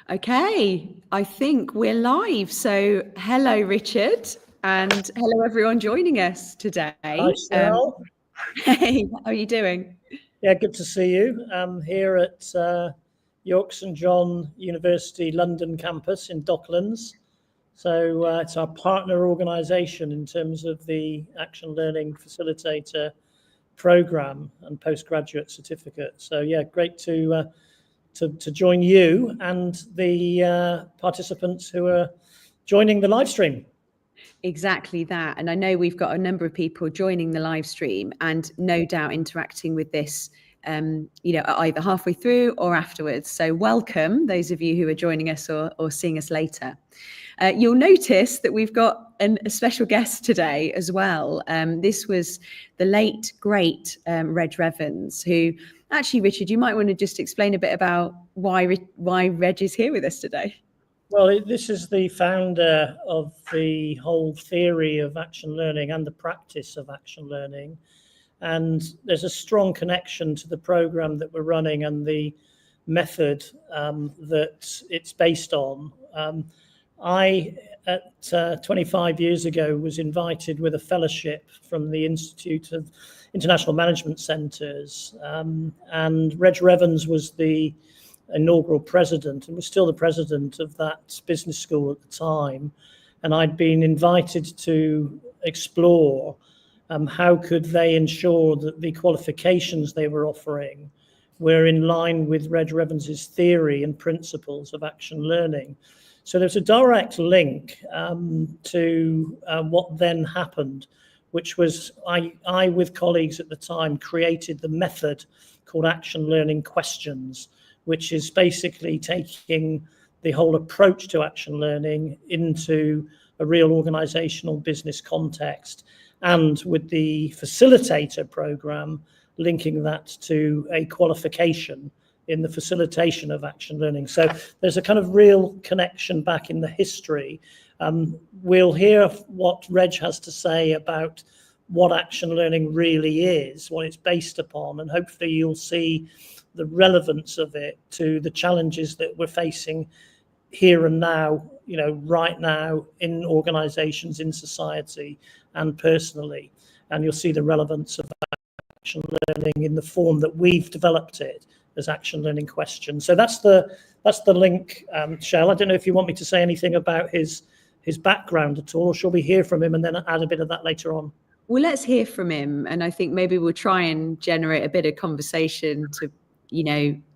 Okay, I think we're live. So hello, Richard, and hello, everyone joining us today. Hi, Cheryl. Hey, how are you doing? Yeah, good to see you. I'm here at York St John University London campus in Docklands. So it's our partner organisation in terms of the Action Learning Facilitator programme and postgraduate certificate. So yeah, great to join you and the participants who are joining the live stream. Exactly that. And I know we've got a number of people joining the live stream and no doubt interacting with this, either halfway through or afterwards. So welcome, those of you who are joining us or seeing us later. You'll notice that we've got a special guest today as well. This was the late, great Reg Revans, who actually, Richard, you might want to just explain a bit about why Reg is here with us today. Well, this is the founder of the whole theory of action learning and the practice of action learning. And there's a strong connection to the program that we're running and the method that it's based on. I, at 25 years ago, was invited with a fellowship from the Institute of International Management Centres, and Reg Revans was the inaugural president and was still the president of that business school at the time. And I'd been invited to explore how could they ensure that the qualifications they were offering were in line with Reg Revans's theory and principles of action learning. So there's a direct link to what then happened, which was I, with colleagues at the time, created the method called Action Learning Questions, which is basically taking the whole approach to action learning into a real organizational business context, and with the facilitator program, linking that to a qualification in the facilitation of action learning. So there's a kind of real connection back in the history. We'll hear what Reg has to say about what action learning really is, what it's based upon, and hopefully you'll see the relevance of it to the challenges that we're facing here and now, right now in organizations, in society, and personally. And you'll see the relevance of action learning in the form that we've developed it as Action Learning Questions. So that's the link, Shell. I don't know if you want me to say anything about his background at all, or shall we hear from him and then add a bit of that later on? Well, let's hear from him. And I think maybe we'll try and generate a bit of conversation to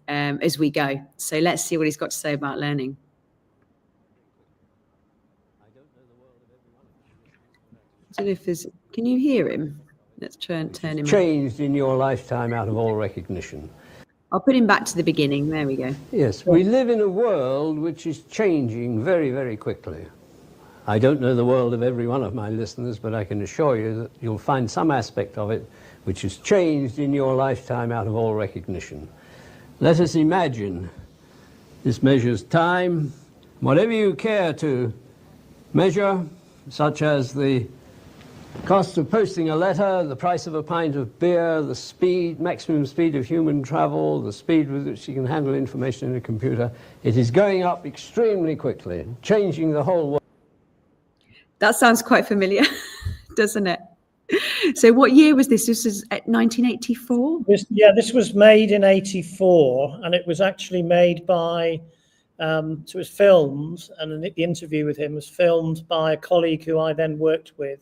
as we go. So let's see what he's got to say about learning. I don't know the world of everyone. I don't know if there's, can you hear him? Let's turn him. Changed in your lifetime out of all recognition. I'll put him back to the beginning. There we go. Yes, we live in a world which is changing very, very quickly. I don't know the world of every one of my listeners, but I can assure you that you'll find some aspect of it which has changed in your lifetime out of all recognition. Let us imagine this measures time, whatever you care to measure, such as the cost of posting a letter, the price of a pint of beer, the speed, maximum speed of human travel, the speed with which you can handle information in a computer. It is going up extremely quickly, changing the whole world. That sounds quite familiar, doesn't it? So what year was this? This was 1984? This was made in 84, and it was actually made by, so it was filmed, and the interview with him was filmed by a colleague who I then worked with,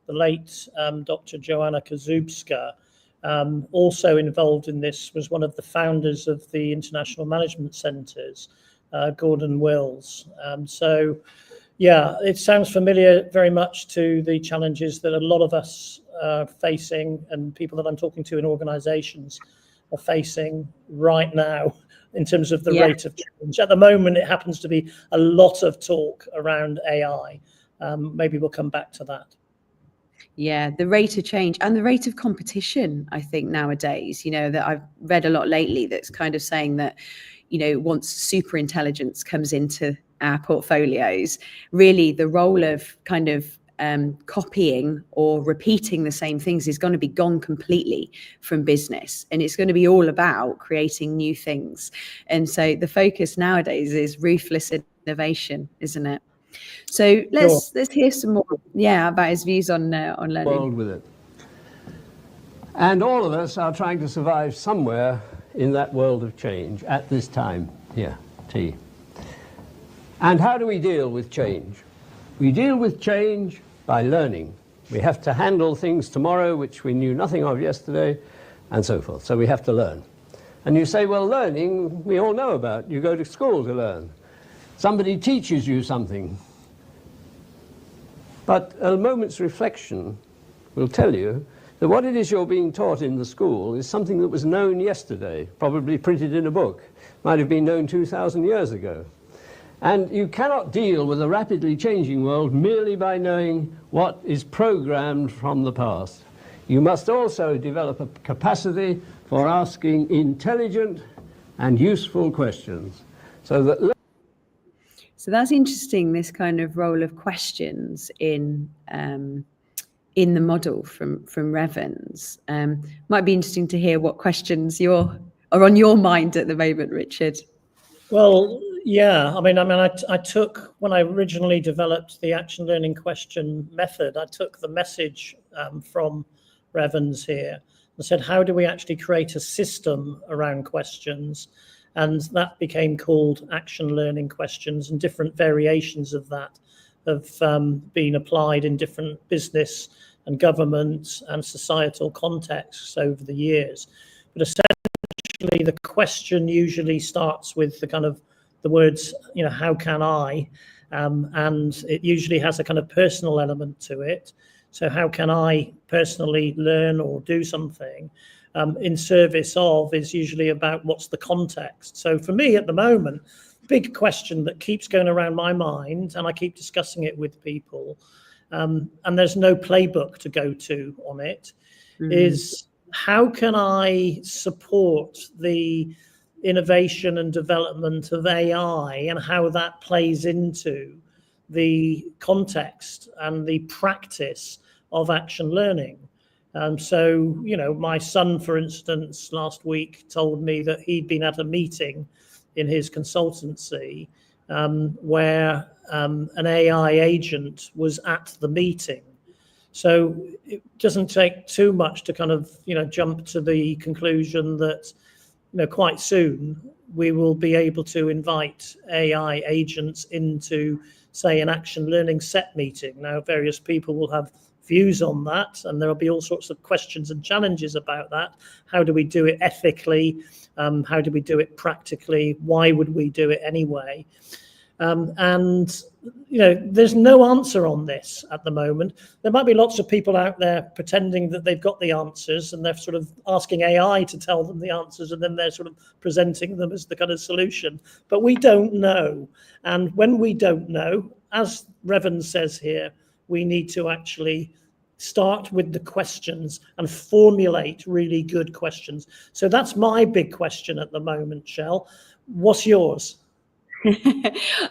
the late Dr. Joanna Kazubska. Also involved in this was one of the founders of the International Management Centres, Gordon Wills. So yeah, it sounds familiar very much to the challenges that a lot of us are facing, and people that I'm talking to in organizations are facing right now in terms of the rate of change. At the moment, it happens to be a lot of talk around AI. Maybe we'll come back to that. Yeah, the rate of change and the rate of competition, I think nowadays, that I've read a lot lately that's kind of saying that, once super intelligence comes into our portfolios, really the role of kind of copying or repeating the same things is going to be gone completely from business, and it's going to be all about creating new things. And so the focus nowadays is ruthless innovation, isn't it? So let's hear some more, about his views on learning. World with it. And all of us are trying to survive somewhere in that world of change at this time. Here, T. And how do we deal with change? We deal with change by learning. We have to handle things tomorrow which we knew nothing of yesterday, and so forth. So we have to learn. And you say, well, learning we all know about. You go to school to learn. Somebody teaches you something. But a moment's reflection will tell you that what it is you're being taught in the school is something that was known yesterday, probably printed in a book, might have been known 2,000 years ago. And you cannot deal with a rapidly changing world merely by knowing what is programmed from the past. You must also develop a capacity for asking intelligent and useful questions. So that's interesting, this kind of role of questions in the model from Revens. Might be interesting to hear what questions are on your mind at the moment, Richard. Well, yeah, I took, when I originally developed the action learning question method, I took the message from Revens here and said, how do we actually create a system around questions? And that became called action learning questions, and different variations of that have been applied in different business and government and societal contexts over the years. But essentially, the question usually starts with the words, how can I? And it usually has a kind of personal element to it. So how can I personally learn or do something in service of is usually about what's the context. So for me at the moment, big question that keeps going around my mind, and I keep discussing it with people, and there's no playbook to go to on it, is how can I support the innovation and development of AI and how that plays into the context and the practice of action learning. So, my son, for instance, last week told me that he'd been at a meeting in his consultancy where an AI agent was at the meeting. So it doesn't take too much to jump to the conclusion that, quite soon we will be able to invite AI agents into, say, an action learning set meeting. Now, various people will have views on that, and there will be all sorts of questions and challenges about that. How do we do it ethically? How do we do it practically? Why would we do it anyway? And there's no answer on this at the moment. There might be lots of people out there pretending that they've got the answers, and they're sort of asking AI to tell them the answers, and then they're sort of presenting them as the kind of solution. But we don't know. And when we don't know, as Revens says here, we need to actually start with the questions and formulate really good questions. So that's my big question at the moment, Shell. What's yours?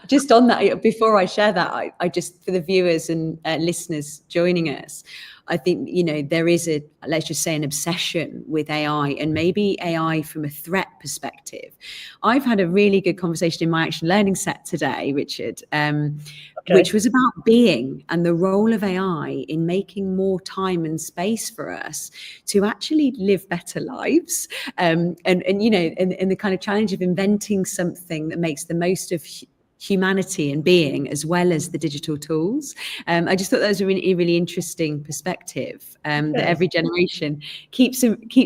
Just on that, before I share that, I just, for the viewers and listeners joining us, I think, there is let's just say an obsession with AI, and maybe AI from a threat perspective. I've had a really good conversation in my action learning set today, Richard, which was about being and the role of AI in making more time and space for us to actually live better lives. And the kind of challenge of inventing something that makes the most of humanity and being, as well as the digital tools. I just thought that was a really, really interesting perspective, that every generation keeps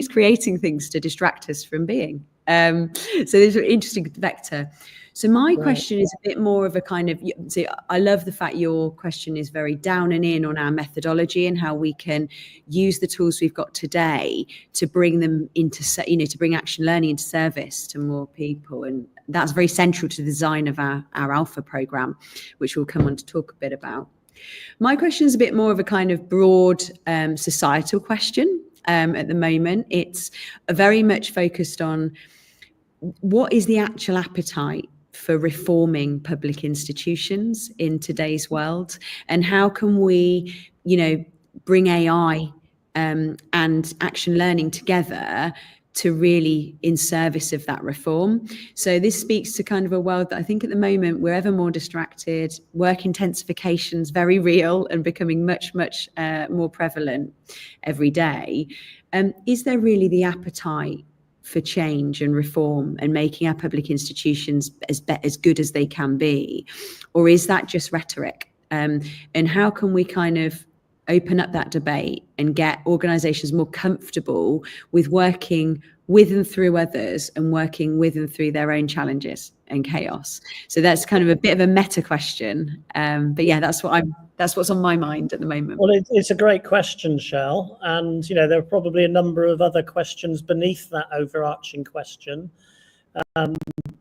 creating things to distract us from being. So there's an interesting vector. So my question is a bit more of a kind of, so I love the fact your question is very down and in on our methodology and how we can use the tools we've got today to bring them into, to bring action learning into service to more people. And that's very central to the design of our ALFA program, which we'll come on to talk a bit about. My question is a bit more of a kind of broad societal question at the moment. It's very much focused on what is the actual appetite for reforming public institutions in today's world? And how can we, bring AI and action learning together to really in service of that reform? So this speaks to kind of a world that I think at the moment we're ever more distracted. Work intensification is very real and becoming much more prevalent every day. Is there really the appetite for change and reform and making our public institutions as good as they can be, or is that just rhetoric? And how can we kind of open up that debate and get organisations more comfortable with working with and through others and working with and through their own challenges and chaos? So that's kind of a bit of a meta question, but yeah, that's what's on my mind at the moment. Well, it's a great question, Shell, and there are probably a number of other questions beneath that overarching question. I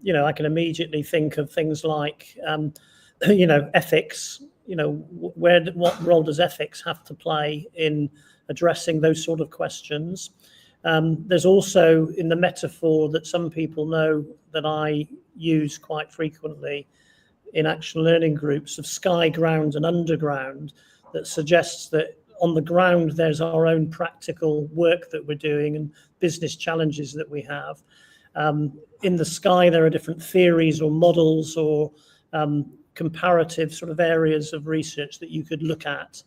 can immediately think of things like ethics. What role does ethics have to play in addressing those sort of questions? There's also, in the metaphor that some people know that I use quite frequently in action learning groups, of sky, ground and underground, that suggests that on the ground there's our own practical work that we're doing and business challenges that we have. In the sky there are different theories or models or comparative sort of areas of research that you could look at.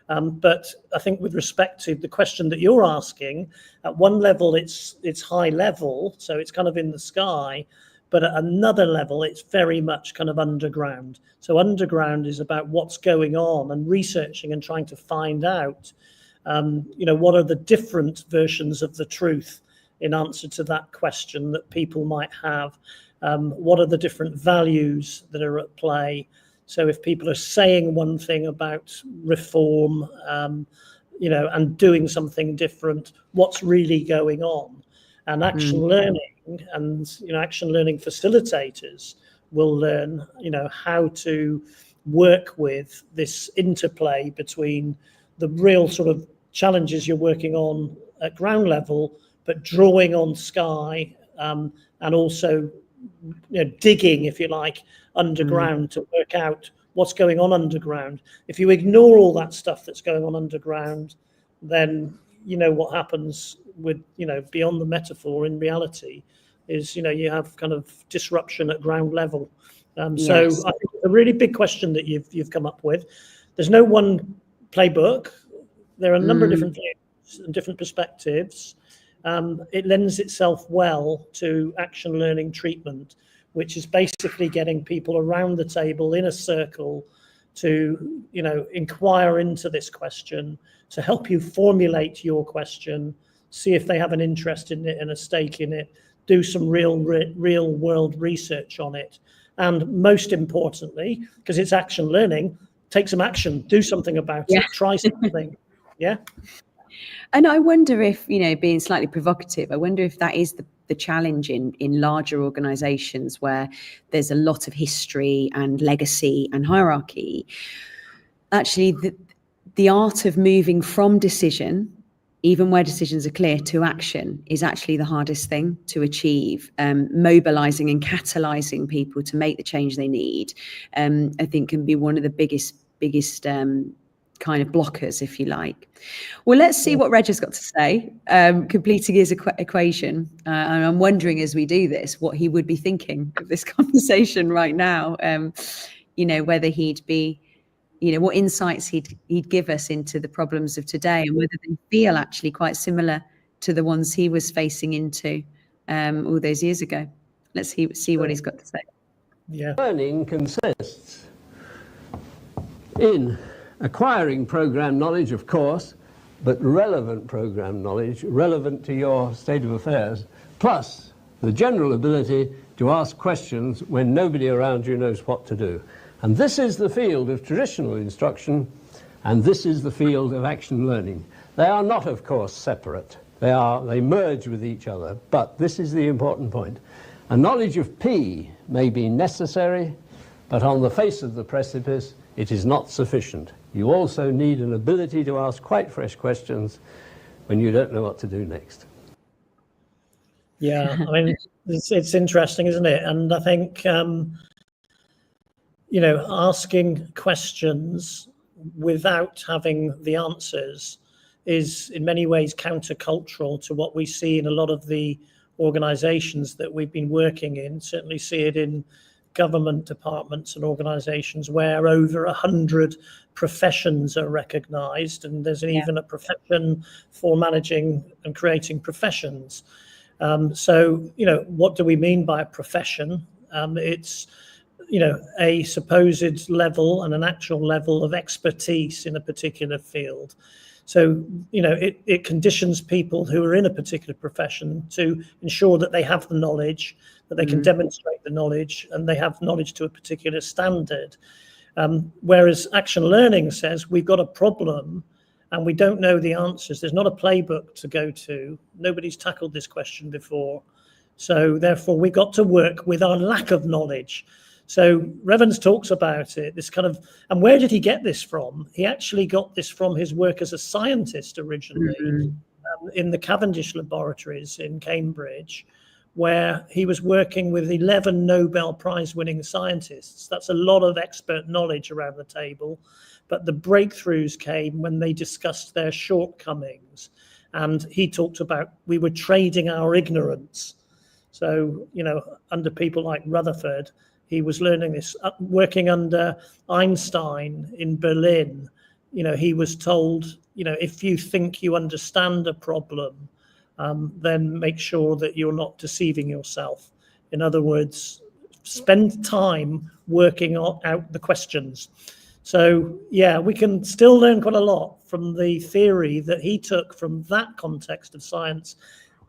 But I think with respect to the question that you're asking, at one level it's high level, so it's kind of in the sky, but at another level it's very much kind of underground. So underground is about what's going on and researching and trying to find out, what are the different versions of the truth in answer to that question that people might have. What are the different values that are at play? So if people are saying one thing about reform, and doing something different, what's really going on? And action learning and, action learning facilitators will learn, how to work with this interplay between the real sort of challenges you're working on at ground level, but drawing on sky, and also digging, if you like, underground to work out what's going on underground. If you ignore all that stuff that's going on underground, then what happens with beyond the metaphor in reality is you have kind of disruption at ground level. Yes. So I think it's a really big question that you've come up with. There's no one playbook. There are a number of different views and different perspectives. It lends itself well to action learning treatment, which is basically getting people around the table in a circle to, inquire into this question, to help you formulate your question, see if they have an interest in it and a stake in it, do some real world research on it. And most importantly, because it's action learning, take some action, do something about it, try something. Yeah. And I wonder if, being slightly provocative, I wonder if that is the challenge in larger organizations where there's a lot of history and legacy and hierarchy. Actually, the art of moving from decision, even where decisions are clear, to action is actually the hardest thing to achieve. Mobilizing and catalyzing people to make the change they need, I think can be one of the biggest kind of blockers, if you like. Well, let's see what Reg has got to say, completing his equation. And I'm wondering as we do this, what he would be thinking of this conversation right now, whether he'd be, what insights he'd give us into the problems of today and whether they feel actually quite similar to the ones he was facing into all those years ago. Let's see what he's got to say. Yeah. Learning consists in acquiring program knowledge, of course, but relevant program knowledge, relevant to your state of affairs, plus the general ability to ask questions when nobody around you knows what to do. And this is the field of traditional instruction, and this is the field of action learning. They are not, of course, separate. They merge with each other, but this is the important point. A knowledge of P may be necessary, but on the face of the precipice, it is not sufficient. You also need an ability to ask quite fresh questions when you don't know what to do next. Yeah, I mean, it's interesting, isn't it? And I think, asking questions without having the answers is in many ways countercultural to what we see in a lot of the organizations that we've been working in. Certainly see it in government departments and organizations where over 100 professions are recognized, and there's even a profession for managing and creating professions. So, what do we mean by a profession? It's, a supposed level and an actual level of expertise in a particular field. So, it conditions people who are in a particular profession to ensure that they have the knowledge, that they can demonstrate the knowledge, and they have knowledge to a particular standard. Whereas action learning says we've got a problem and we don't know the answers. There's not a playbook to go to. Nobody's tackled this question before. So therefore, we've got to work with our lack of knowledge. So Revans talks about it, this kind of, and where did he get this from? He actually got this from his work as a scientist originally in the Cavendish laboratories in Cambridge, where he was working with 11 Nobel Prize winning scientists. That's a lot of expert knowledge around the table. But the breakthroughs came when they discussed their shortcomings. And he talked about we were trading our ignorance. So, under people like Rutherford, he was learning this, working under Einstein in Berlin. He was told, if you think you understand a problem, then make sure that you're not deceiving yourself. In other words, spend time working out the questions. So, we can still learn quite a lot from the theory that he took from that context of science,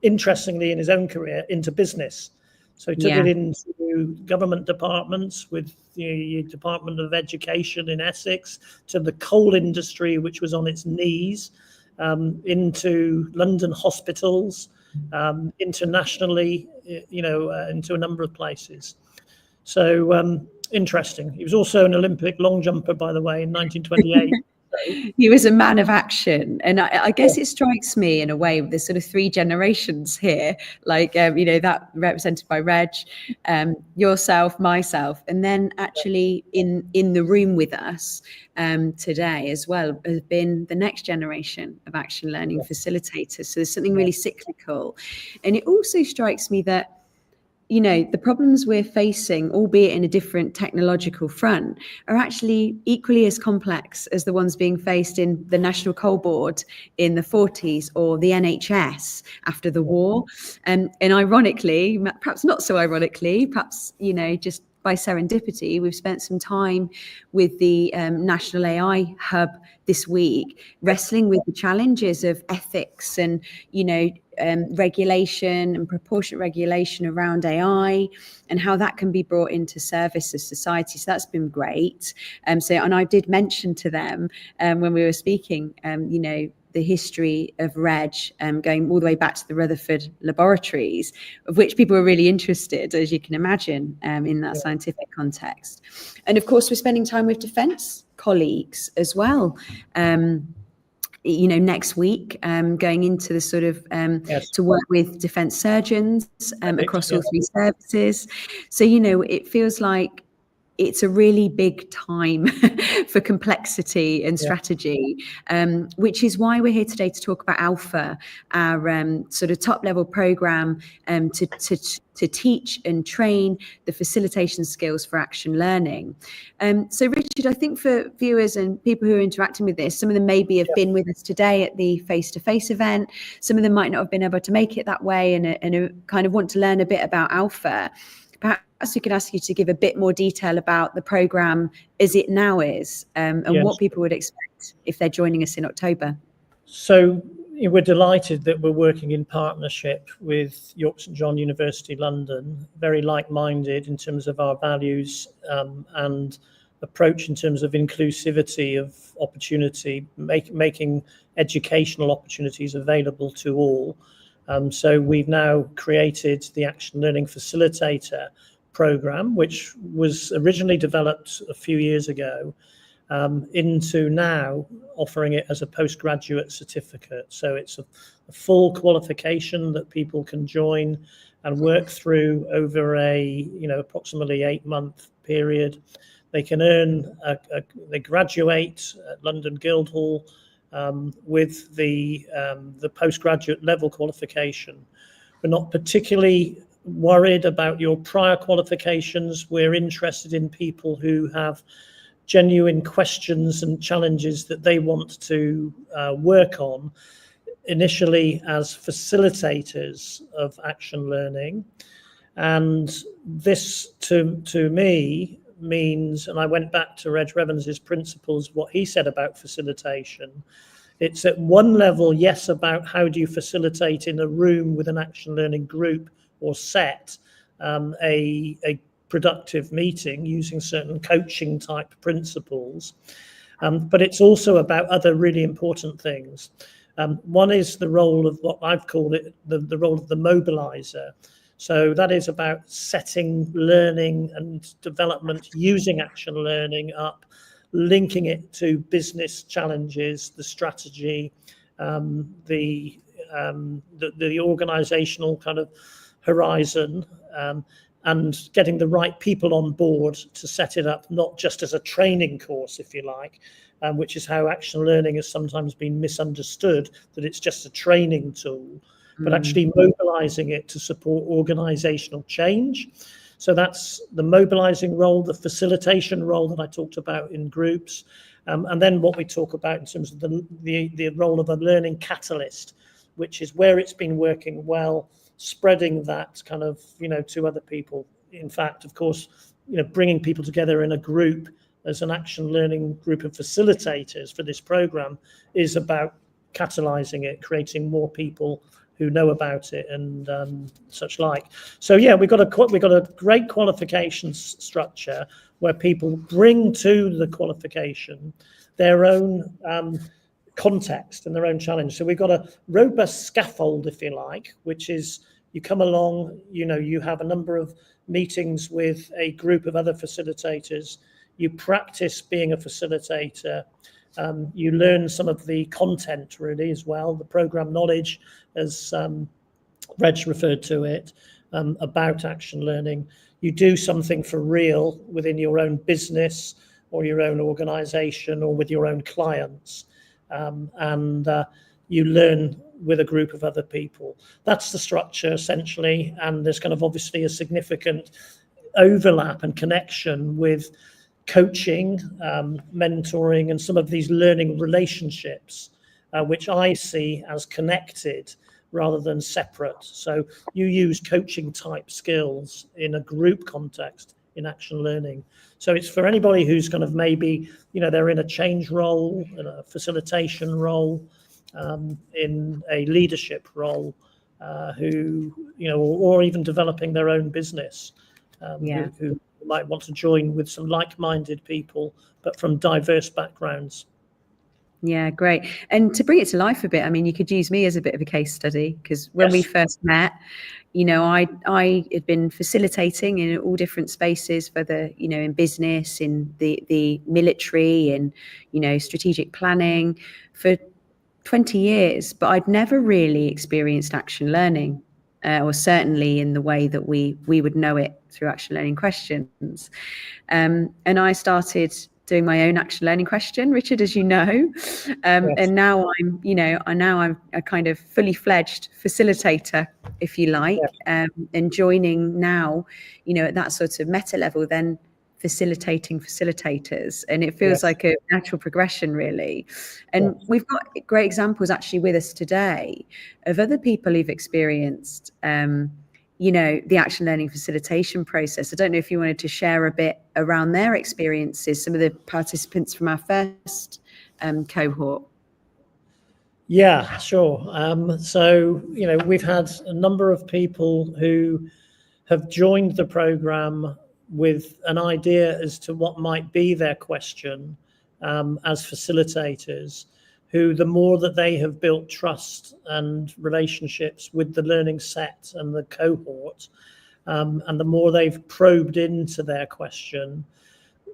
interestingly, in his own career, into business. So he took it into government departments with the Department of Education in Essex, to the coal industry, which was on its knees, into London hospitals, internationally, into a number of places. So interesting. He was also an Olympic long jumper, by the way, in 1928. He was a man of action, and I guess it strikes me in a way there's sort of three generations here, like that represented by Reg, yourself, myself, and then actually in the room with us today as well has been the next generation of action learning facilitators. So there's something really cyclical, and it also strikes me that the problems we're facing, albeit in a different technological front, are actually equally as complex as the ones being faced in the National Coal Board in the 40s or the NHS after the war. And ironically, perhaps not so ironically, perhaps, just by serendipity, we've spent some time with the National AI Hub this week, wrestling with the challenges of ethics and, regulation and proportionate regulation around AI and how that can be brought into service of society. So that's been great. And I did mention to them when we were speaking, the history of Reg going all the way back to the Rutherford laboratories, of which people were really interested, as you can imagine, in that scientific context. And of course, we're spending time with defence colleagues as well. Next week, going into the sort of to work with defence surgeons across all three services. So, it feels like it's a really big time for complexity and strategy, which is why we're here today to talk about ALFA, our sort of top level program to teach and train the facilitation skills for action learning. So Richard, I think for viewers and people who are interacting with this, some of them maybe have been with us today at the face-to-face event. Some of them might not have been able to make it that way and kind of want to learn a bit about ALFA. Perhaps we could ask you to give a bit more detail about the programme as it now is, and what people would expect if they're joining us in October. So we're delighted that we're working in partnership with York St John University London, very like-minded in terms of our values and approach in terms of inclusivity of opportunity, making educational opportunities available to all. So we've now created the Action Learning Facilitator program, which was originally developed a few years ago into now offering it as a postgraduate certificate. So it's a full qualification that people can join and work through over a approximately 8-month period. They can earn they graduate at London Guildhall with the postgraduate level qualification. We're not particularly worried about your prior qualifications. We're interested in people who have genuine questions and challenges that they want to work on, initially as facilitators of action learning. And this to me means, and I went back to Reg Revans's principles, what he said about facilitation. It's at one level, yes, about how do you facilitate in a room with an action learning group or set a productive meeting using certain coaching type principles. But it's also about other really important things. One is the role of what I've called it, the role of the mobilizer. So that is about setting learning and development using action learning up, linking it to business challenges, the strategy, the organizational kind of horizon, and getting the right people on board to set it up, not just as a training course, if you like, which is how action learning has sometimes been misunderstood, that it's just a training tool, but actually mobilizing it to support organizational change. So that's the mobilizing role, the facilitation role that I talked about in groups, and then what we talk about in terms of the role of a learning catalyst, which is where it's been working well, spreading that kind of, to other people. In fact, of course, bringing people together in a group as an action learning group of facilitators for this program is about catalyzing it, creating more people who know about it and such like. So yeah, we've got a great qualifications structure where people bring to the qualification their own context and their own challenge. So we've got a robust scaffold, if you like, which is you come along, you have a number of meetings with a group of other facilitators, you practice being a facilitator, you learn some of the content really as well, the program knowledge, as Reg referred to it, about action learning. You do something for real within your own business or your own organization or with your own clients. And you learn with a group of other people. That's the structure essentially, and there's kind of obviously a significant overlap and connection with coaching, mentoring, and some of these learning relationships, which I see as connected rather than separate. So you use coaching type skills in a group context in action learning. So it's for anybody who's kind of maybe, they're in a change role, in a facilitation role, in a leadership role, who, or even developing their own business, who might want to join with some like-minded people, but from diverse backgrounds. Yeah, great. And to bring it to life a bit, I mean, you could use me as a bit of a case study, because when we first met, I had been facilitating in all different spaces, whether, in business, in the military, in, strategic planning for 20 years, but I'd never really experienced action learning, or certainly in the way that we would know it through action learning questions. And I started doing my own action learning question, Richard, as you know, and now I'm a kind of fully fledged facilitator, if you like, and joining now, at that sort of meta level, then facilitating facilitators, and it feels like a natural progression, really. And we've got great examples actually with us today of other people who've experienced the action learning facilitation process. I don't know if you wanted to share a bit around their experiences, some of the participants from our first cohort. Yeah, sure. So, we've had a number of people who have joined the program with an idea as to what might be their question as facilitators, who the more that they have built trust and relationships with the learning set and the cohort, and the more they've probed into their question,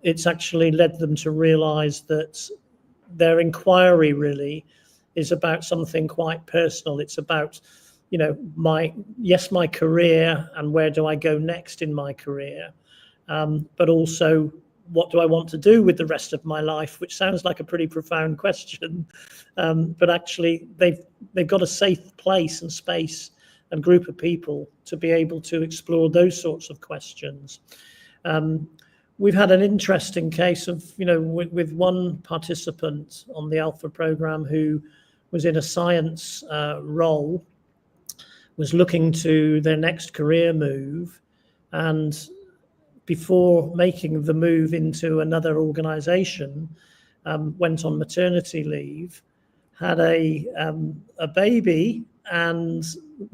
it's actually led them to realise that their inquiry really is about something quite personal. It's about, my career and where do I go next in my career, but also what do I want to do with the rest of my life, which sounds like a pretty profound question, but actually they've got a safe place and space and group of people to be able to explore those sorts of questions. We've had an interesting case of, with one participant on the ALFA program who was in a science role, was looking to their next career move, and before making the move into another organization, went on maternity leave, had a baby, and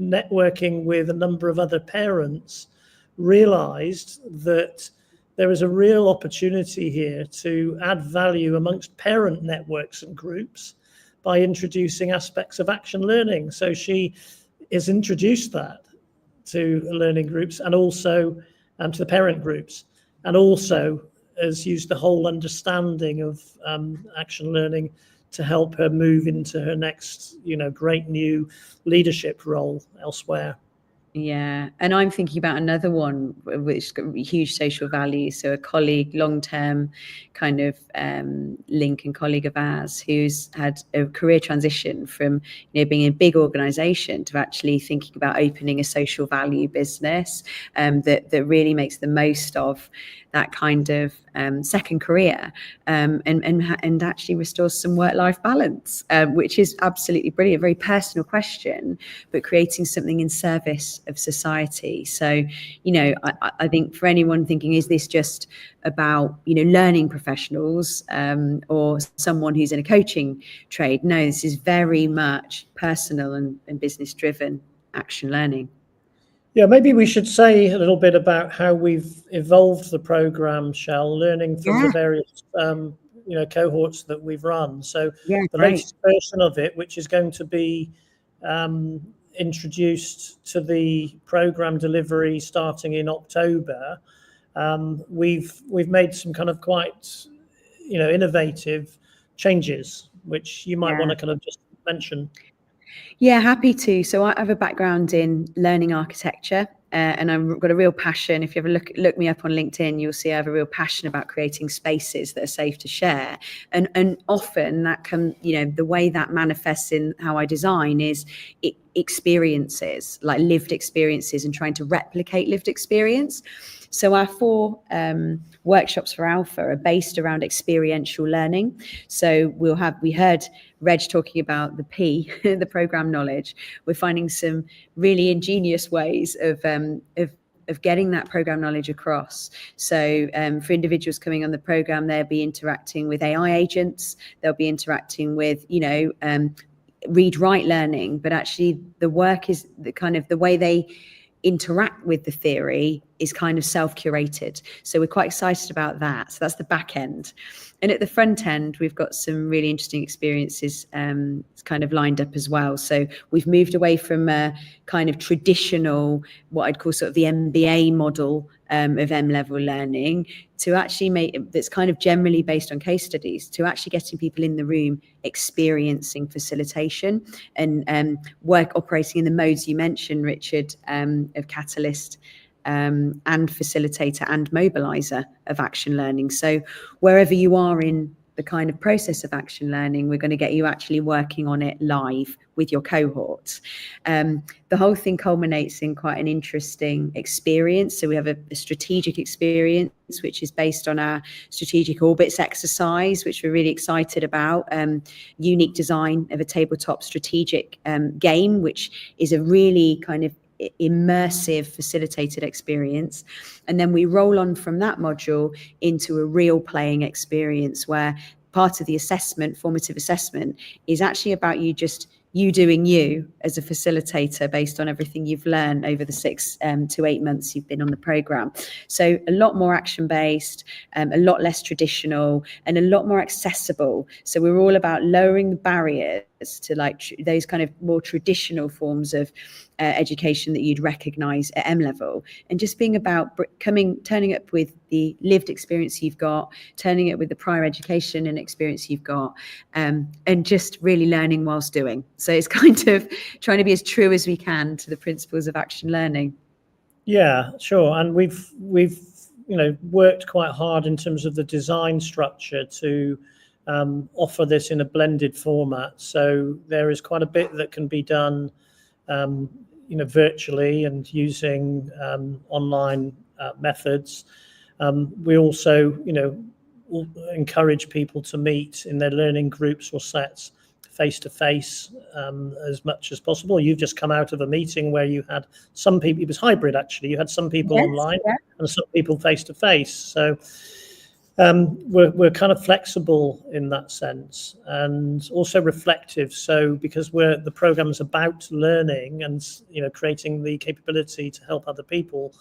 networking with a number of other parents, realized that there is a real opportunity here to add value amongst parent networks and groups by introducing aspects of action learning. So she has introduced that to learning groups and also to the parent groups, and also has used the whole understanding of action learning to help her move into her next, great new leadership role elsewhere. Yeah, and I'm thinking about another one which got huge social value. So a colleague, long-term kind of link and colleague of ours, who's had a career transition from being in a big organisation to actually thinking about opening a social value business that really makes the most of that kind of second career and actually restores some work-life balance, which is absolutely brilliant. Very personal question, but creating something in service of society. So, I think for anyone thinking, is this just about, learning professionals or someone who's in a coaching trade? No, this is very much personal and business driven action learning. Yeah, maybe we should say a little bit about how we've evolved the program, Shell, learning from the various cohorts that we've run. So the latest version of it, which is going to be introduced to the program delivery starting in October, we've made some kind of quite innovative changes, which you might want to kind of just mention. Yeah, happy to. So I have a background in learning architecture, and I've got a real passion. If you ever look me up on LinkedIn, you'll see I have a real passion about creating spaces that are safe to share. And often that can, the way that manifests in how I design is experiences, like lived experiences, and trying to replicate lived experience. So our 4 workshops for ALFA are based around experiential learning. So we heard Reg talking about the P, the program knowledge. We're finding some really ingenious ways of getting that program knowledge across. So for individuals coming on the program, they'll be interacting with AI agents. They'll be interacting with, read-write learning, but actually the work is the way they interact with the theory is kind of self-curated. So we're quite excited about that. So that's the back end. And at the front end, we've got some really interesting experiences kind of lined up as well. So we've moved away from a kind of traditional, what I'd call sort of the MBA model of M-level learning, to actually that's kind of generally based on case studies, to actually getting people in the room experiencing facilitation and work operating in the modes you mentioned, Richard, of Catalyst, and facilitator and mobilizer of action learning. So wherever you are in the kind of process of action learning, we're going to get you actually working on it live with your cohorts. The whole thing culminates in quite an interesting experience. So we have a strategic experience, which is based on our strategic orbits exercise, which we're really excited about. Unique design of a tabletop strategic game, which is a really kind of immersive facilitated experience. And then we roll on from that module into a real playing experience where part of the assessment, formative assessment, is actually about you doing you as a facilitator based on everything you've learned over the 6 to 8 months you've been on the program. So a lot more action-based, a lot less traditional, and a lot more accessible. So we're all about lowering the barriers certificates, to like those kind of more traditional forms of education that you'd recognise at M level, and just being about turning up with the lived experience you've got, turning it with the prior education and experience you've got, and just really learning whilst doing. So it's kind of trying to be as true as we can to the principles of action learning. Yeah, sure. And we've worked quite hard in terms of the design structure to offer this in a blended format. So there is quite a bit that can be done virtually and using online methods. We also encourage people to meet in their learning groups or sets face to face as much as possible. You've just come out of a meeting where you had some people, it was hybrid actually, you had some people online and some people face to face. So we're kind of flexible in that sense, and also reflective. So because the program is about learning and creating the capability to help other people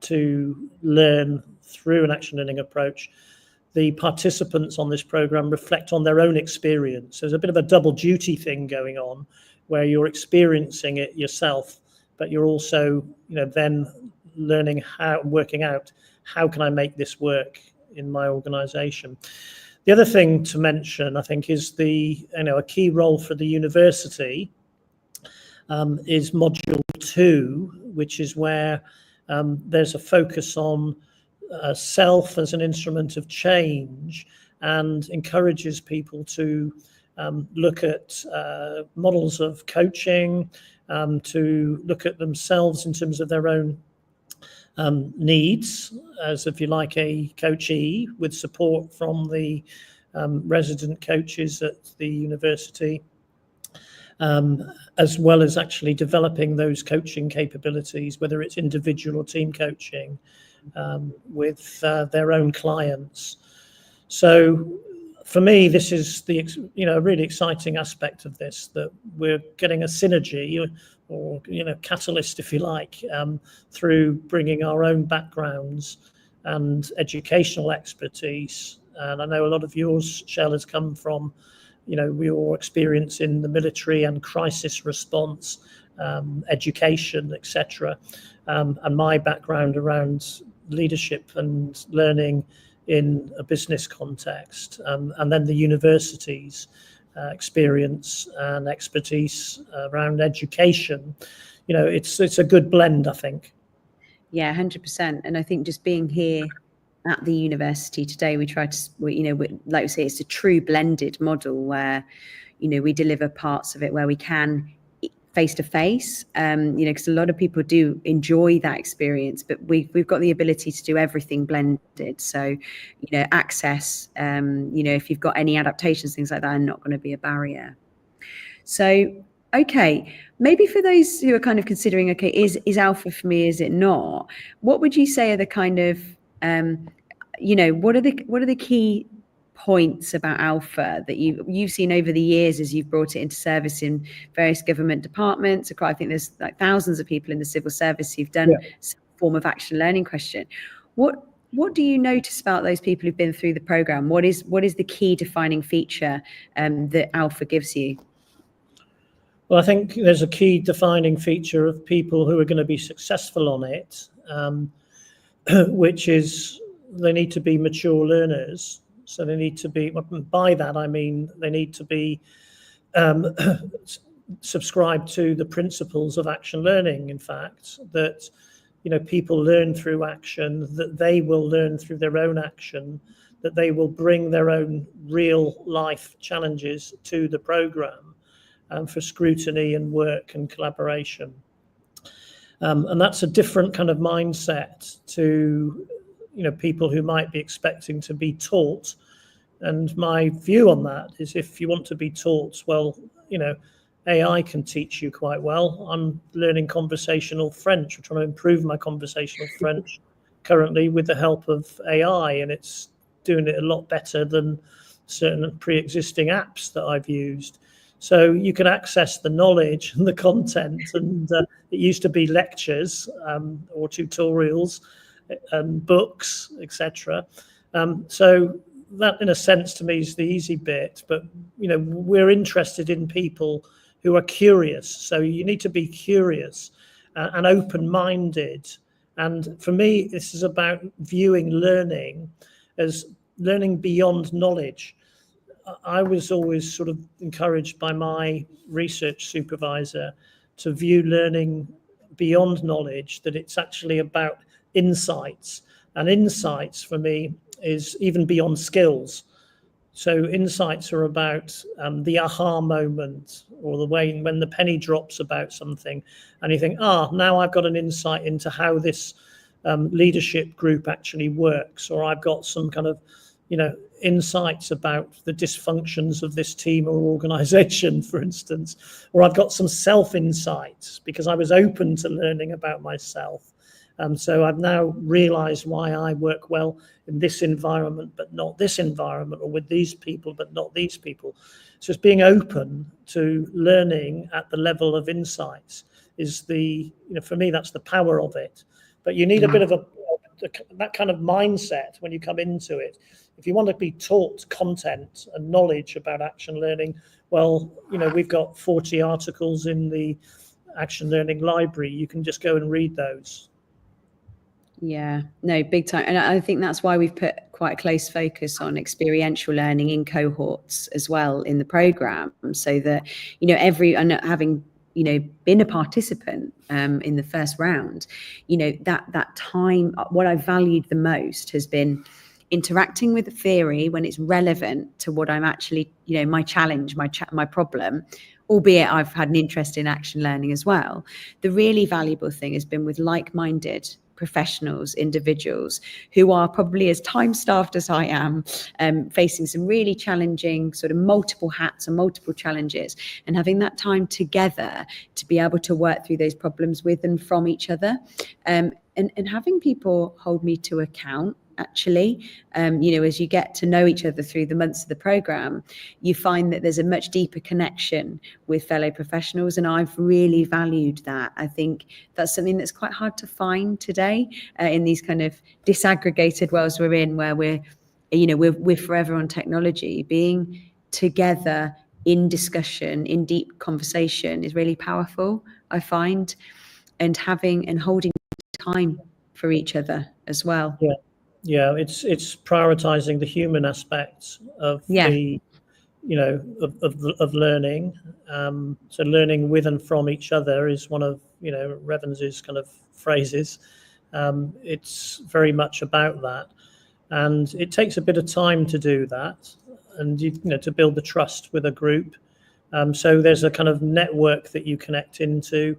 to learn through an action learning approach, the participants on this program reflect on their own experience. There's a bit of a double duty thing going on where you're experiencing it yourself, but you're also then learning how, working out how can I make this work in my organization. The other thing to mention, I think, is a key role for the university is module 2, which is where there's a focus on self as an instrument of change, and encourages people to look at models of coaching, to look at themselves in terms of their own needs, as if you like a coachee, with support from the resident coaches at the university, as well as actually developing those coaching capabilities, whether it's individual or team coaching, with their own clients. So for me, this is the really exciting aspect of this, that we're getting a synergy or catalyst, if you like, through bringing our own backgrounds and educational expertise. And I know a lot of yours, Shell, has come from your experience in the military and crisis response, education, etc., and my background around leadership and learning in a business context, and then the university's experience and expertise around education. It's a good blend, I think. Yeah, 100%. And I think just being here at the university today, we try to, like we say, it's a true blended model where, we deliver parts of it where we can face to face, because a lot of people do enjoy that experience, but we've got the ability to do everything blended. So, access, if you've got any adaptations, things like that, are not going to be a barrier. So, okay, maybe for those who are kind of considering, okay, is ALFA for me? Is it not? What would you say are the kind of, what are the key points about ALFA that you've seen over the years as you've brought it into service in various government departments? I think there's like thousands of people in the civil service who've done some form of action learning question. What do you notice about those people who've been through the program? What is the key defining feature that ALFA gives you? Well, I think there's a key defining feature of people who are going to be successful on it, which is they need to be mature learners. So they need to be, by that I mean they need to be subscribed to the principles of action learning, in fact, that people learn through action, that they will learn through their own action, that they will bring their own real life challenges to the program for scrutiny and work and collaboration. And that's a different kind of mindset to people who might be expecting to be taught. And my view on that is, if you want to be taught, well, AI can teach you quite well. I'm learning conversational French. I'm trying to improve my conversational French currently with the help of AI, and it's doing it a lot better than certain pre-existing apps that I've used. So you can access the knowledge and the content, and it used to be lectures or tutorials and books, etc. So that in a sense to me is the easy bit, but we're interested in people who are curious. So you need to be curious and open-minded. And for me, this is about viewing learning as learning beyond knowledge. I was always sort of encouraged by my research supervisor to view learning beyond knowledge, that it's actually about insights. And insights for me is even beyond skills. So insights are about the aha moment, or the way when the penny drops about something and you think, now I've got an insight into how this leadership group actually works, or I've got some kind of insights about the dysfunctions of this team or organization, for instance, or I've got some self-insights because I was open to learning about myself. So I've now realized why I work well in this environment, but not this environment, or with these people, but not these people. So it's being open to learning at the level of insights is for me, that's the power of it. But you need a bit of that kind of mindset when you come into it. If you want to be taught content and knowledge about action learning, well, we've got 40 articles in the Action Learning Library. You can just go and read those. Yeah, no, big time. And I think that's why we've put quite a close focus on experiential learning in cohorts as well in the program, so that, having been a participant in the first round, that time, what I valued the most has been interacting with the theory when it's relevant to what I'm actually, my challenge, my problem, albeit I've had an interest in action learning as well. The really valuable thing has been with like-minded professionals, individuals who are probably as time-starved as I am, facing some really challenging sort of multiple hats and multiple challenges, and having that time together to be able to work through those problems with and from each other, and having people hold me to account. Actually, as you get to know each other through the months of the program, you find that there's a much deeper connection with fellow professionals, and I've really valued that. I think that's something that's quite hard to find today in these kind of disaggregated worlds we're in, where we're forever on technology. Being together in discussion, in deep conversation, is really powerful, I find, and having and holding time for each other as well. Yeah, it's prioritizing the human aspects of the of learning. So learning with and from each other is one of Revens's kind of phrases. It's very much about that, and it takes a bit of time to do that, and to build the trust with a group. So there's a kind of network that you connect into,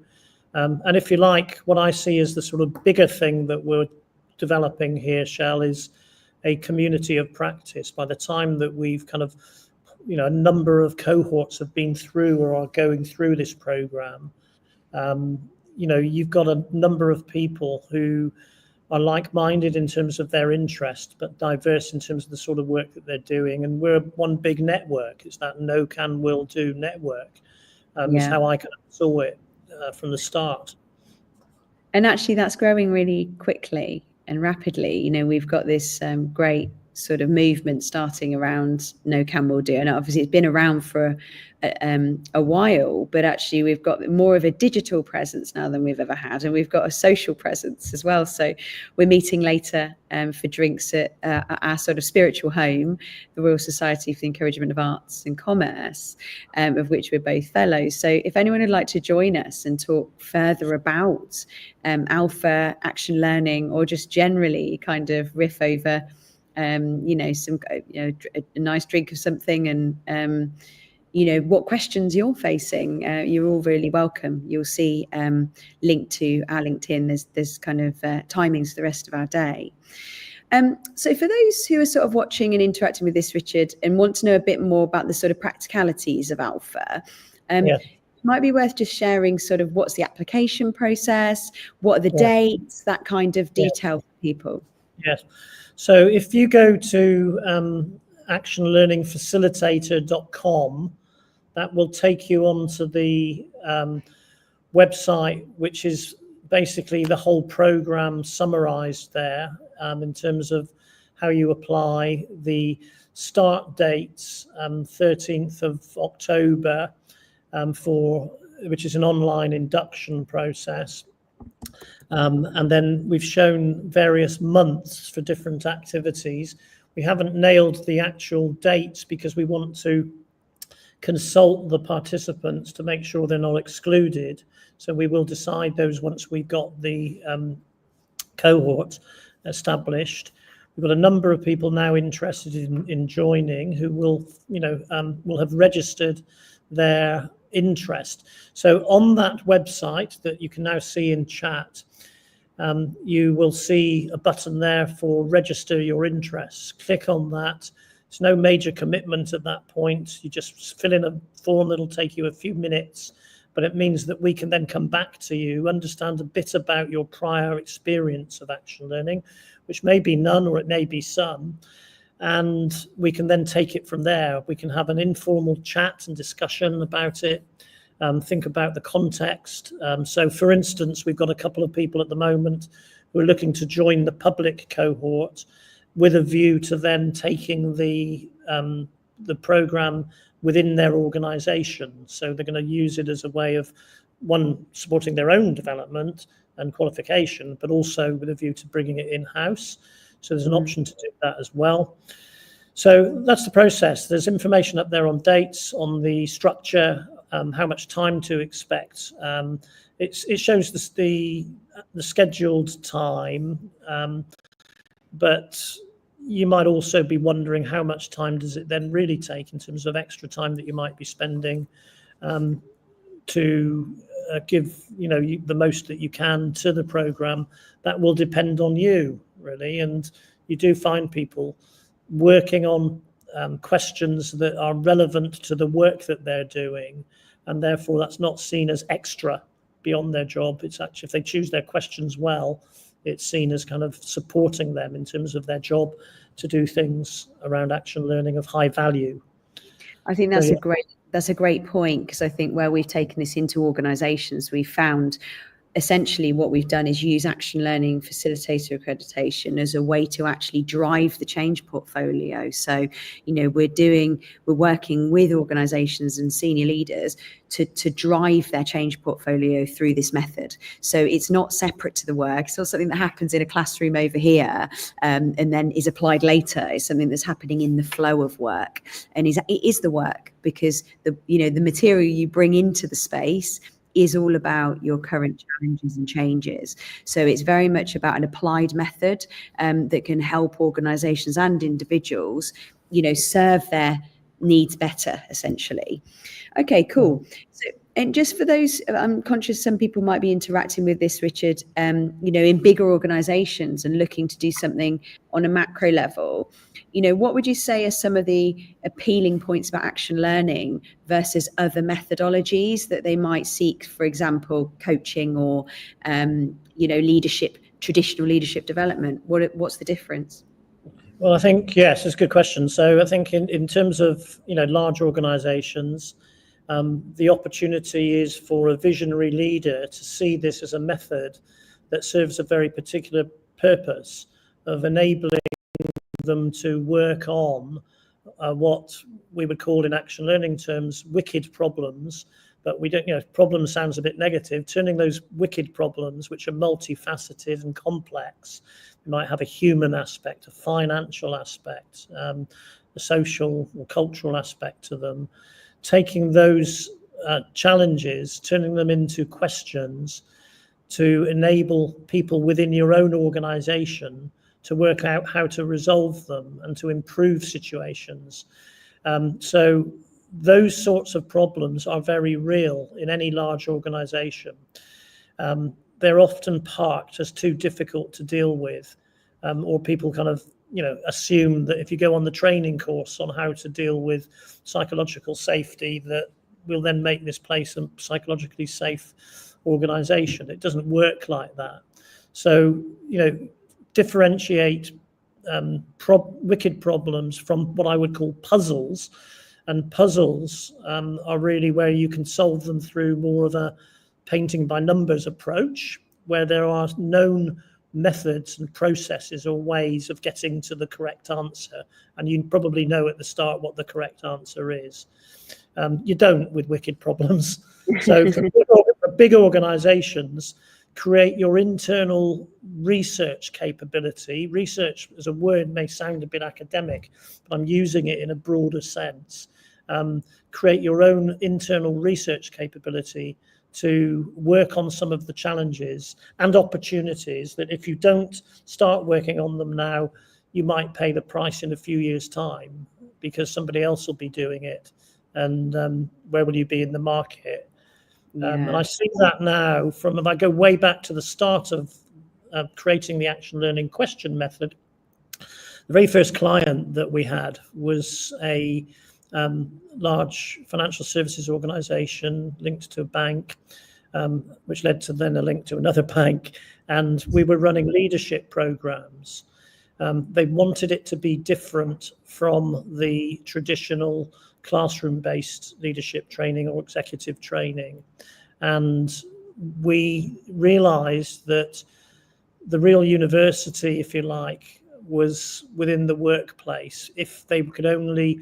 and if you like, what I see as the sort of bigger thing that we're developing here, Hale, is a community of practice. By the time that we've kind of, a number of cohorts have been through or are going through this program, you've got a number of people who are like-minded in terms of their interest, but diverse in terms of the sort of work that they're doing. And we're one big network. It's that know, can, will, do network. Is how I kind of saw it from the start. And actually, that's growing really quickly and rapidly. We've got this great sort of movement starting around know, can, will, do, and obviously it's been around for a while, but actually we've got more of a digital presence now than we've ever had, and we've got a social presence as well. So we're meeting later for drinks at our sort of spiritual home, the Royal Society for the Encouragement of Arts and Commerce, of which we're both fellows. So if anyone would like to join us and talk further about ALFA, action learning, or just generally kind of riff over some a nice drink of something, and what questions you're facing, you're all really welcome. You'll see linked to our LinkedIn, there's kind of timings for the rest of our day. So for those who are sort of watching and interacting with this, Richard, and want to know a bit more about the sort of practicalities of ALFA, it might be worth just sharing sort of what's the application process, what are the dates, that kind of detail for people. Yes. So if you go to actionlearningfacilitator.com, that will take you onto the website, which is basically the whole program summarized there, in terms of how you apply. The start dates, 13th of October, which is an online induction process. And then we've shown various months for different activities. We haven't nailed the actual dates because we want to consult the participants to make sure they're not excluded. So we will decide those once we've got the cohort established. We've got a number of people now interested in joining who will have registered their interest. So on that website that you can now see in chat, you will see a button there for register your interests. Click on that. There's no major commitment at that point. You just fill in a form that'll take you a few minutes, but it means that we can then come back to you, understand a bit about your prior experience of action learning, which may be none or it may be some, and we can then take it from there. We can have an informal chat and discussion about it, think about the context. So for instance, we've got a couple of people at the moment who are looking to join the public cohort with a view to then taking the program within their organization. So they're going to use it as a way of, one, supporting their own development and qualification, but also with a view to bringing it in-house. So there's an option to do that as well. So that's the process. There's information up there on dates, on the structure, how much time to expect. It shows the scheduled time, but you might also be wondering how much time does it then really take in terms of extra time that you might be spending to give the most that you can to the program. That will depend on you, really, and you do find people working on questions that are relevant to the work that they're doing, and therefore that's not seen as extra beyond their job. It's actually, if they choose their questions well, it's seen as kind of supporting them in terms of their job to do things around action learning of high value. I think that's a great point, because I think where we've taken this into organisations, we've found essentially what we've done is use action learning facilitator accreditation as a way to actually drive the change portfolio. So, we're working with organisations and senior leaders to drive their change portfolio through this method. So it's not separate to the work. It's not something that happens in a classroom over here and then is applied later. It's something that's happening in the flow of work, and it is the work, because the material you bring into the space is all about your current challenges and changes. So it's very much about an applied method that can help organisations and individuals, serve their needs better, essentially. Okay, cool. So, and just for those, I'm conscious some people might be interacting with this, Richard, in bigger organisations and looking to do something on a macro level. What would you say are some of the appealing points about action learning versus other methodologies that they might seek, for example, coaching or, leadership, traditional leadership development? What's the difference? Well, I think, yes, it's a good question. So I think in terms of, large organizations, the opportunity is for a visionary leader to see this as a method that serves a very particular purpose of enabling them to work on what we would call in action learning terms wicked problems, but we don't, problem sounds a bit negative, turning those wicked problems, which are multifaceted and complex. We might have a human aspect, a financial aspect, a social or cultural aspect to them, taking those challenges, turning them into questions to enable people within your own organization to work out how to resolve them and to improve situations. So those sorts of problems are very real in any large organization. They're often parked as too difficult to deal with, or people kind of assume that if you go on the training course on how to deal with psychological safety, that will then make this place a psychologically safe organization. It doesn't work like that. So, differentiate wicked problems from what I would call puzzles. And puzzles are really where you can solve them through more of a painting by numbers approach, where there are known methods and processes or ways of getting to the correct answer, and you probably know at the start what the correct answer is. You don't with wicked problems. So for big organizations, create your internal research capability. Research as a word may sound a bit academic, but I'm using it in a broader sense. Create your own internal research capability to work on some of the challenges and opportunities that if you don't start working on them now, you might pay the price in a few years' time because somebody else will be doing it. And where will you be in the market? And I see that now from, if I go way back to the start of creating the action learning question method, the very first client that we had was a large financial services organization linked to a bank, which led to then a link to another bank. And we were running leadership programs. They wanted it to be different from the traditional classroom-based leadership training or executive training. And we realized that the real university, if you like, was within the workplace. If they could only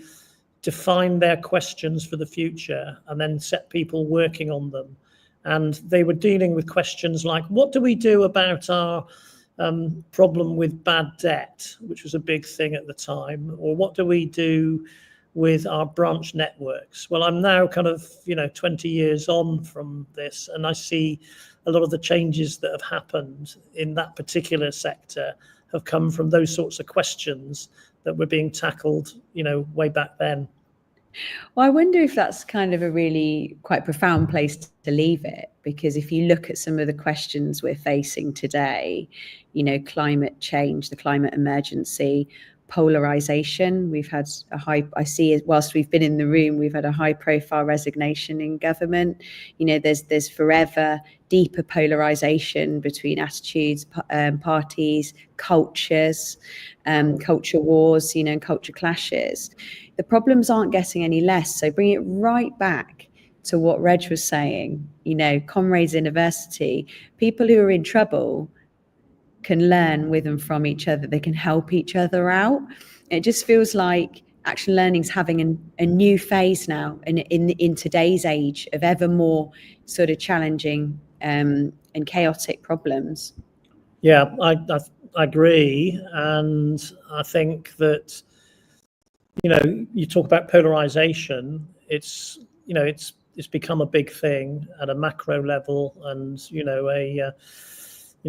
define their questions for the future and then set people working on them. And they were dealing with questions like, what do we do about our problem with bad debt, which was a big thing at the time, or what do we do with our branch networks? Well, I'm now kind of, 20 years on from this, and I see a lot of the changes that have happened in that particular sector have come from those sorts of questions that were being tackled, way back then. Well, I wonder if that's kind of a really quite profound place to leave it, because if you look at some of the questions we're facing today, climate change, the climate emergency, polarization, we've had I see whilst we've been in the room, we've had a high profile resignation in government. There's forever deeper polarization between attitudes, parties, cultures, culture wars, and culture clashes. The problems aren't getting any less. So bring it right back to what Reg was saying, comrades university, people who are in trouble can learn with and from each other. They can help each other out. It just feels like action learning's having a new phase now in today's age of ever more sort of challenging and chaotic problems. Yeah, I agree. And I think that, you talk about polarization, it's become a big thing at a macro level and,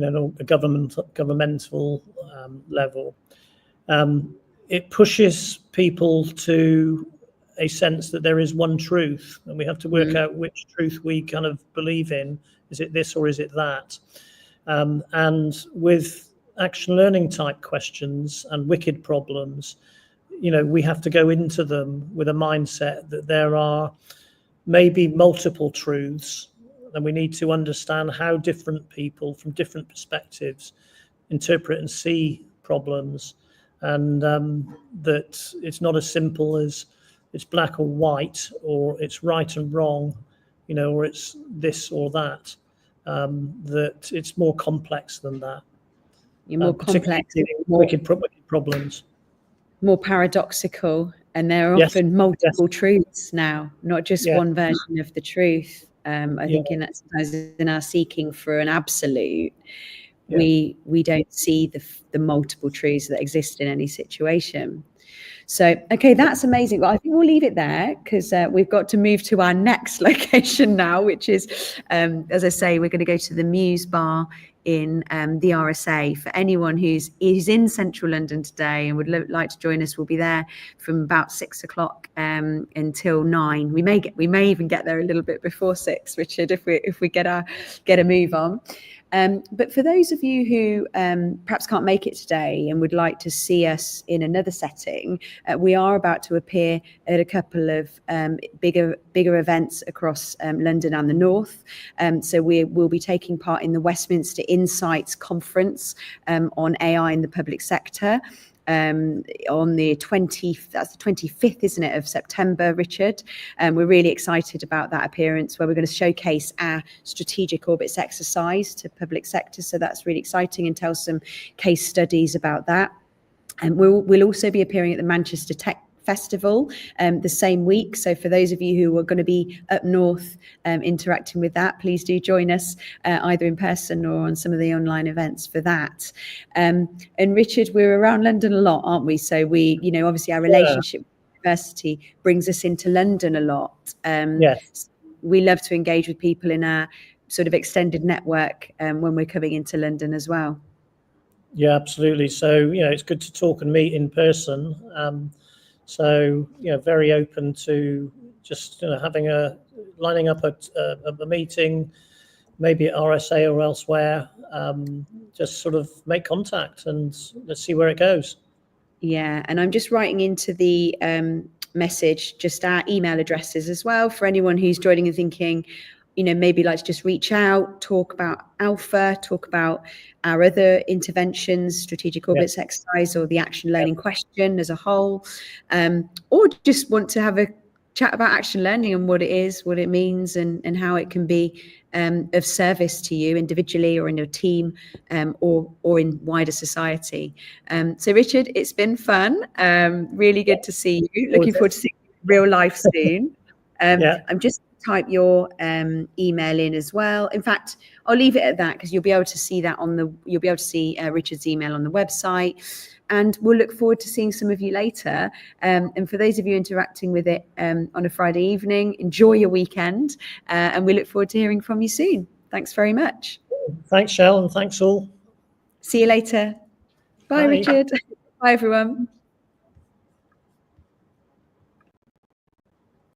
a governmental level. It pushes people to a sense that there is one truth, and we have to work out which truth we kind of believe in. Is it this or is it that? And with action learning type questions and wicked problems, we have to go into them with a mindset that there are maybe multiple truths, and we need to understand how different people from different perspectives interpret and see problems, and that it's not as simple as it's black or white, or it's right and wrong, or it's this or that, that it's more complex than that. You're more complex, wicked problems. More paradoxical, and there are often multiple truths now, not just one version of the truth. I think sometimes in our seeking for an absolute, we don't see the multiple truths that exist in any situation. So, okay, that's amazing. Well, I think we'll leave it there because we've got to move to our next location now, which is, as I say, we're going to go to the Muse Bar in the RSA. For anyone who's in central London today and would like to join us, we'll be there from about 6 o'clock until 9. We may even get there a little bit before 6, Richard, if we get a move on. But for those of you who perhaps can't make it today and would like to see us in another setting, we are about to appear at a couple of bigger events across London and the North. So we will be taking part in the Westminster Insights Conference on AI in the public sector. on the 25th, isn't it, of September, Richard? We're really excited about that appearance, where we're going to showcase our strategic orbits exercise to public sector. So that's really exciting, and tell some case studies about that. And we'll also be appearing at the Manchester Tech Festival the same week. So for those of you who are going to be up north interacting with that, please do join us either in person or on some of the online events for that. And Richard, we're around London a lot, aren't we? So we, you know, obviously our relationship with the university brings us into London a lot. Yes. We love to engage with people in our sort of extended network when we're coming into London as well. Yeah, absolutely. So, you know, it's good to talk and meet in person. So, you know, very open to just, you know, lining up a meeting, maybe at RSA or elsewhere. Just sort of make contact and let's see where it goes. Yeah, and I'm just writing into the message just our email addresses as well for anyone who's joining and thinking, you know, maybe like to just reach out, talk about ALFA, talk about our other interventions, strategic orbits exercise, or the action learning question as a whole, or just want to have a chat about action learning and what it is, what it means, and how it can be of service to you individually or in your team, or in wider society. So Richard, it's been fun. Really good to see you. Looking forward to seeing you in real life soon. I'm just type your email in as well. In fact, I'll leave it at that because you'll be able to see that you'll be able to see Richard's email on the website, and we'll look forward to seeing some of you later. And for those of you interacting with it on a Friday evening, enjoy your weekend, and we look forward to hearing from you soon. Thanks very much. Thanks, Shell, and thanks all. See you later. Bye. Richard. Bye, everyone.